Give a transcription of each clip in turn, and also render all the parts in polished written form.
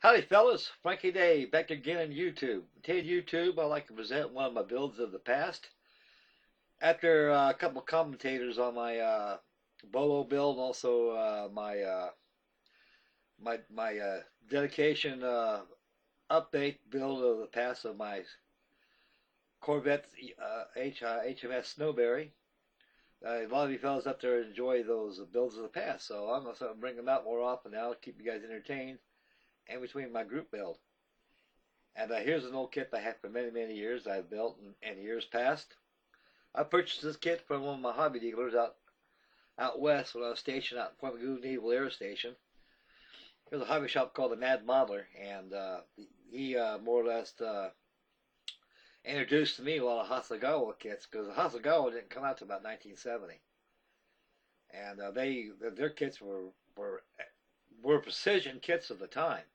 Howdy fellas, Frankie Day back again on YouTube. Today on YouTube I'd like to present one of my builds of the past. After a couple of commentators on my Bolo build and also my dedication update build of the past of my Corvette HMS Snowberry. A lot of you fellas up there enjoy those builds of the past, so I'm going to bring them out more often now to keep you guys entertained in between my group build. And here's an old kit I have for many, many years I've built in years past. I purchased this kit from one of my hobby dealers out west when I was stationed out in Point Magoo Naval Air Station. There's a hobby shop called the Mad Modeler, and he more or less introduced to me a lot of Hasegawa kits, because the Hasegawa didn't come out until about 1970. And their kits were precision kits of the time.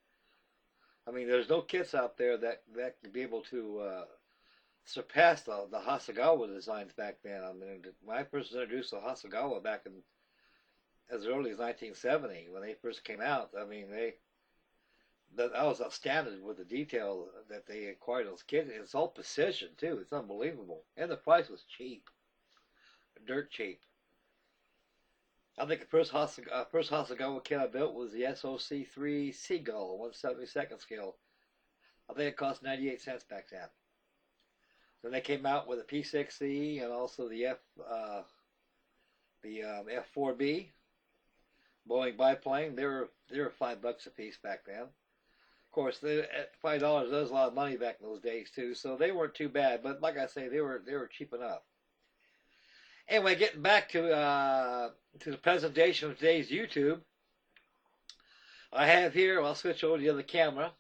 I mean, there's no kits out there that can be able to surpass the Hasegawa designs back then. I mean, when I first introduced the Hasegawa back in as early as 1970, when they first came out, I mean, I was astounded with the detail that they acquired those kits. It's all precision too. It's unbelievable, and the price was cheap, dirt cheap. I think the first Hasegawa kit I built was the SOC3 Seagull, 1/72nd scale. I think it cost 98 cents back then. Then they came out with a P6E and also the F4 B Boeing biplane. They were $5 a piece back then. Of course, at $5, that was a lot of money back in those days too. So they weren't too bad. But like I say, they were cheap enough. Anyway, getting back to the presentation of today's YouTube, I have here, I'll switch over to the other camera,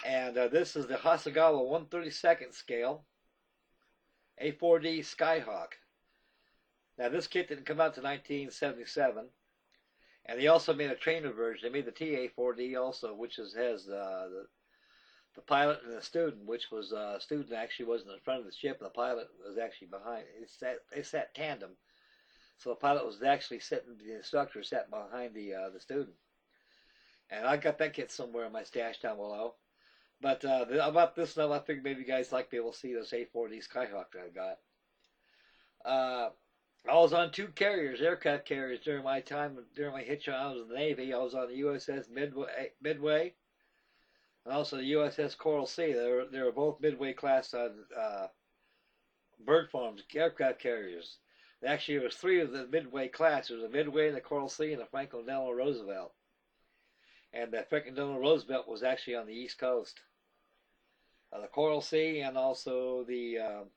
and this is the Hasegawa 1/32nd scale A4 D Skyhawk. Now this kit didn't come out to 1977, and they also made a trainer version. They made the TA4D also, which has the pilot and the student, which was student actually wasn't in front of the ship, and the pilot was actually behind. It sat tandem, so the pilot was actually sitting, the instructor sat behind the student. And I got that kit somewhere in my stash down below. But about this stuff, I figured maybe you guys like to be able to see this A4 D Skyhawk that I got. I was on two aircraft carriers during my hitch when I was in the Navy. I was on the USS Midway and also the USS Coral Sea. They were both Midway class bird farms, aircraft carriers. Actually, there was three of the Midway class. There was a Midway, the Coral Sea, and the Franklin Delano Roosevelt. And the Franklin Delano Roosevelt was actually on the East Coast. The Coral Sea and also the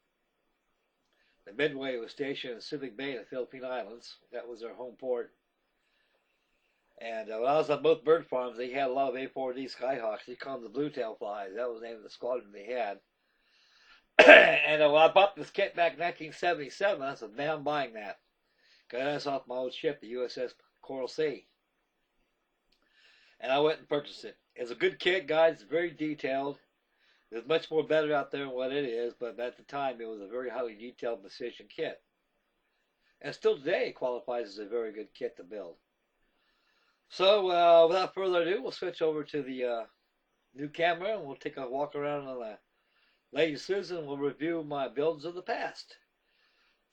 Midway was stationed in Subic Bay in the Philippine Islands. That was their home port. And when I was on both bird farms, they had a lot of A4D Skyhawks. They called them the Bluetail Flies. That was the name of the squadron they had. And when I bought this kit back in 1977, I said, man, I'm buying that. Got this off my old ship, the USS Coral Sea. And I went and purchased it. It's a good kit, guys. It's very detailed. There's much more better out there than what it is, but at the time, it was a very highly detailed precision kit. And still today, it qualifies as a very good kit to build. So, without further ado, we'll switch over to the new camera, and we'll take a walk around on the Lady Susan, and we'll review my builds of the past.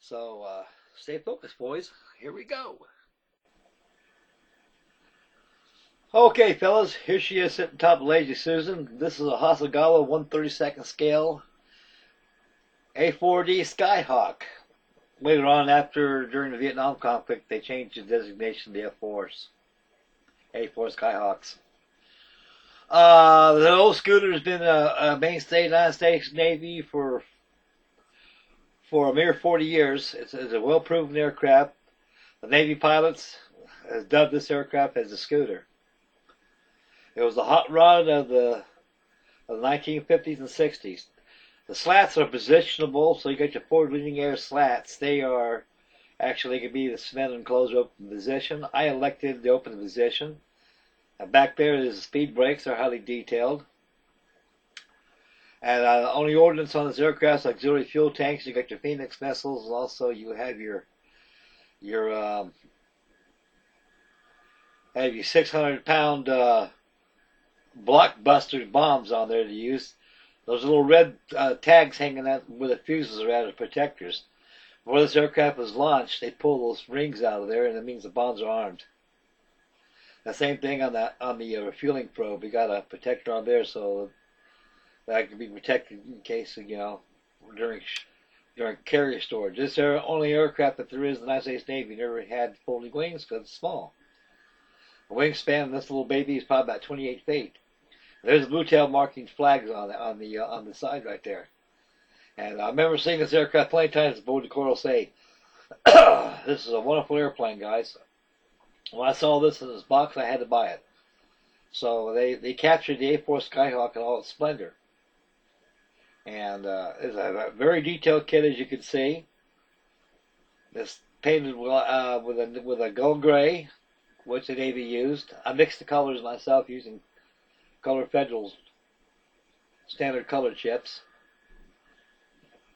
So, stay focused, boys. Here we go. Okay, fellas, here she is sitting top of Lady Susan. This is a Hasegawa 1/32nd scale A4D Skyhawk. Later on, during the Vietnam conflict, they changed the designation to the F4s. A4 Skyhawks. The old scooter has been a mainstay in the United States Navy for a mere 40 years. It's a well-proven aircraft. The Navy pilots have dubbed this aircraft as a scooter. It was the hot rod of the 1950s and 60s. The slats are positionable, so you got your forward leaning air slats. They can be the cement enclosure open position. I elected the open position. And back there is the speed brakes. They're highly detailed. And only ordnance on this aircraft is auxiliary fuel tanks. You got your Phoenix missiles, and also you have your 600-pound blockbuster bombs on there to use. Those little red tags hanging out where the fuses are at as protectors. Before this aircraft was launched, they pull those rings out of there, and it means the bombs are armed. The same thing on the refueling probe. We got a protector on there so that can be protected in case during carrier storage. This is the only aircraft that there is in the United States Navy never had folding wings because it's small. The wingspan of this little baby is probably about 28 feet. There's blue tail marking flags on the side right there. And I remember seeing this aircraft plenty of times aboard the Coral say, "This is a wonderful airplane, guys." When I saw this in this box, I had to buy it. So they captured the A4 Skyhawk in all its splendor. And it's a very detailed kit, as you can see. It's painted with a gold gray, which the Navy used. I mixed the colors myself using Color Federal's standard color chips.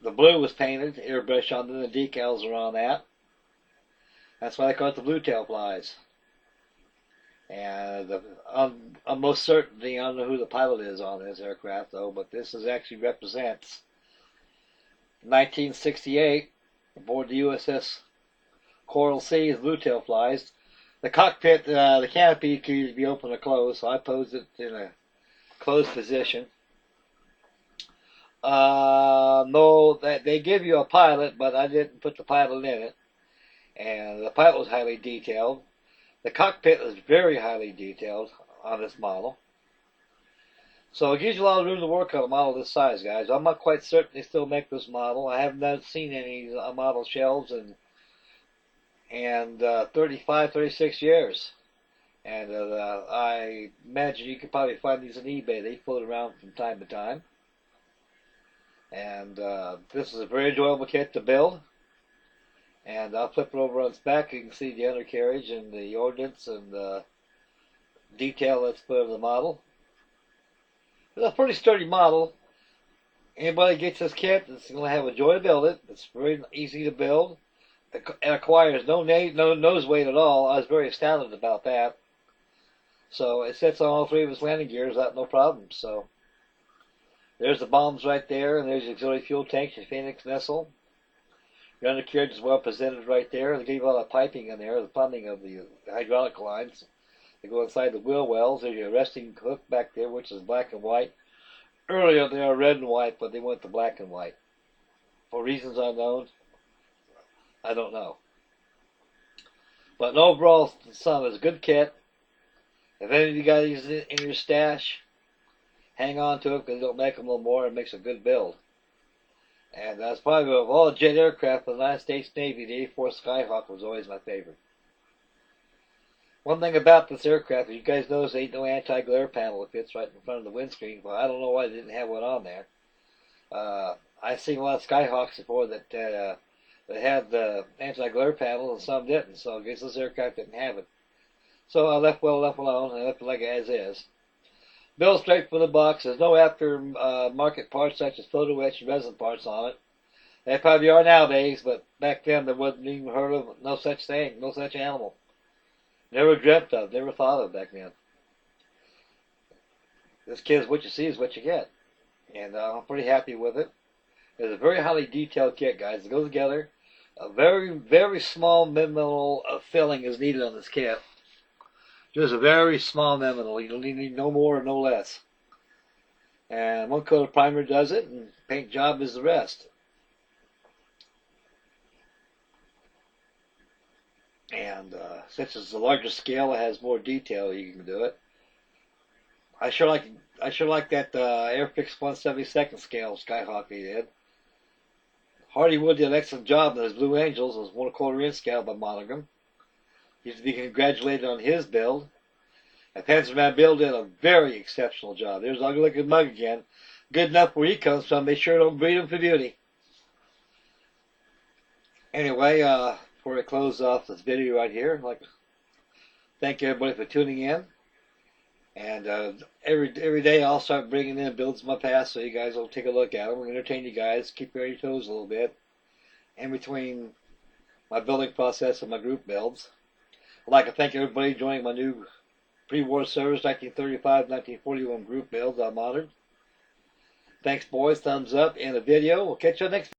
The blue was painted, airbrush on the decals are on that. That's why they call it the blue tail flies. And I'm most certainly, I don't know who the pilot is on this aircraft though, but this actually represents 1968 aboard the USS Coral Sea's blue tail flies. The cockpit, the canopy could be open or closed, so I posed it in a closed position. No, they give you a pilot, but I didn't put the pilot in it. And the pilot was highly detailed. The cockpit is very highly detailed on this model. So it gives you a lot of room to work on a model this size, guys. I'm not quite certain they still make this model. I have not seen any model shelves in 35, 36 years. And I imagine you could probably find these on eBay. They float around from time to time. And this is a very enjoyable kit to build. And I'll flip it over on its back. You can see the undercarriage and the ordnance and the detail that's put of the model. It's a pretty sturdy model. Anybody gets this kit, it's going to have a joy to build it. It's very easy to build. It acquires no nose weight at all. I was very astounded about that. So it sits on all three of its landing gears without no problem. So there's the bombs right there, and there's the auxiliary fuel tanks, the Phoenix Missile. The undercarriage is well presented right there. They gave a lot of piping in there, the plumbing of the hydraulic lines. They go inside the wheel wells. There's your resting hook back there, which is black and white. Earlier they were red and white, but they went to black and white. For reasons unknown, I don't know. But overall, son, it's a good kit. If any of you guys use it in your stash, hang on to it because they don't make them no more. It makes a good build. And that's probably of all jet aircraft of the United States Navy, the A4 Skyhawk was always my favorite. One thing about this aircraft, you guys notice there ain't no anti-glare panel. It fits right in front of the windscreen. Well, I don't know why they didn't have one on there. I've seen a lot of Skyhawks before that had the anti-glare panel and some didn't. So I guess this aircraft didn't have it. So I left alone. I left it like as is. Built straight from the box. There's no aftermarket parts such as photo etch and resin parts on it. They probably are nowadays, but back then there wasn't even heard of no such thing, no such animal. Never dreamt of, never thought of back then. This kit is what you see is what you get. And I'm pretty happy with it. It's a very highly detailed kit, guys. It goes together. A very, very small minimal filling is needed on this kit. Just a very small minimal. You don't need no more or no less. And one coat of primer does it, and paint job is the rest. And since it's a larger scale, it has more detail. You can do it. I sure like that Airfix 1/72 scale Skyhawk he did. Hardywood did an excellent job in his Blue Angels. It was 1/4 inch scale by Monogram. He's to be congratulated on his build. And Panzerman Bill did a very exceptional job. There's Ugly Looking Mug again. Good enough where he comes from. They sure don't breed him for beauty. Anyway, before I close off this video right here, I'd like to thank everybody for tuning in. And every day I'll start bringing in builds of my past so you guys will take a look at them. We'll entertain you guys, keep you on your toes a little bit in between my building process and my group builds. I'd like to thank everybody joining my new Pre-war service, 1935, 1941 group builds I monitored. Thanks, boys. Thumbs up in the video. We'll catch you next.